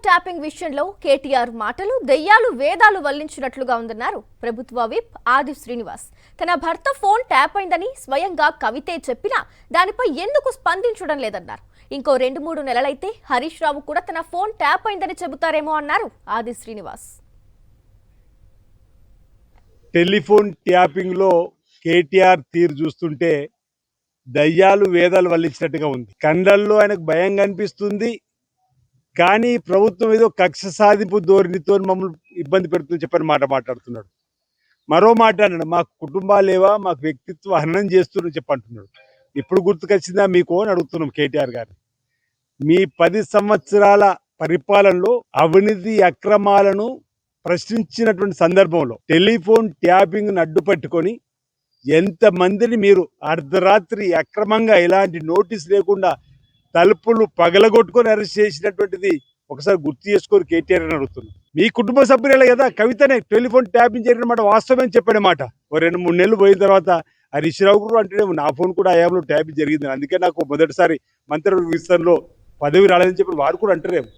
Tapping విషయంలో కేటీఆర్ మాటలు దెయ్యాలు వేదాలు వల్లించినట్లుగా ఉందన్నారు ప్రభుత్వ విప్ ఆది శ్రీనివాస్. తన భర్త ఫోన్ ట్యాప్ అయిందని స్వయంగా కవితే చెప్పినా దానిపై ఎందుకు స్పందించడం లేదన్నారు. ఇంకో 2-3 నెలలైతే హరీష్ రావు కూడా తన ఫోన్ ట్యాప్ అయిందని చెబుతారేమో అన్నారు ఆది శ్రీనివాస్. టెలిఫోన్ ట్యాపింగ్ లో కేటీఆర్ తీరు చూస్తుంటే దయ్యాలు వేదాలు వల్లించినట్టుగా ఉంది. కండల్లో ఆయనకు భయం కనిపిస్తుంది. కానీ ప్రభుత్వం ఏదో కక్ష సాధింపు ధోరణితో మమ్మల్ని ఇబ్బంది పెడుతుందని చెప్పని మాట్లాడుతున్నాడు. మరో మాట అన్నాడు, మాకు కుటుంబాలు లేవా, మాకు వ్యక్తిత్వ హననం చేస్తున్నారని చెప్పంటున్నాడు. ఇప్పుడు గుర్తుకొచ్చిందా మీకు అని అడుగుతున్నాం కేటీఆర్ గారిని. మీ 10 సంవత్సరాల పరిపాలనలో అవినీతి అక్రమాలను ప్రశ్నించినటువంటి సందర్భంలో టెలిఫోన్ ట్యాపింగ్ను అడ్డుపట్టుకొని ఎంతమందిని మీరు అర్ధరాత్రి అక్రమంగా ఎలాంటి నోటీస్ లేకుండా తలుపులు పగలగొట్టుకొని అరెస్ట్ చేసినటువంటిది ఒకసారి గుర్తు చేసుకొని కేటీఆర్ అని అడుగుతున్నాం. మీ కుటుంబ సభ్యులే కదా కవితనే టెలిఫోన్ ట్యాపింగ్ జరిగిన మాట వాస్తవం చెప్పాడమాట. ఓ 2-3 నెలలు పోయిన తర్వాత హరీష్ రావు గారు అంటే నా ఫోన్ కూడా ఆయాలో ట్యాపింగ్ జరిగింది, అందుకే నాకు మొదటిసారి మంత్రి విస్తరణలో పదవి రాలేదని చెప్పి వారు కూడా అంటారేమో.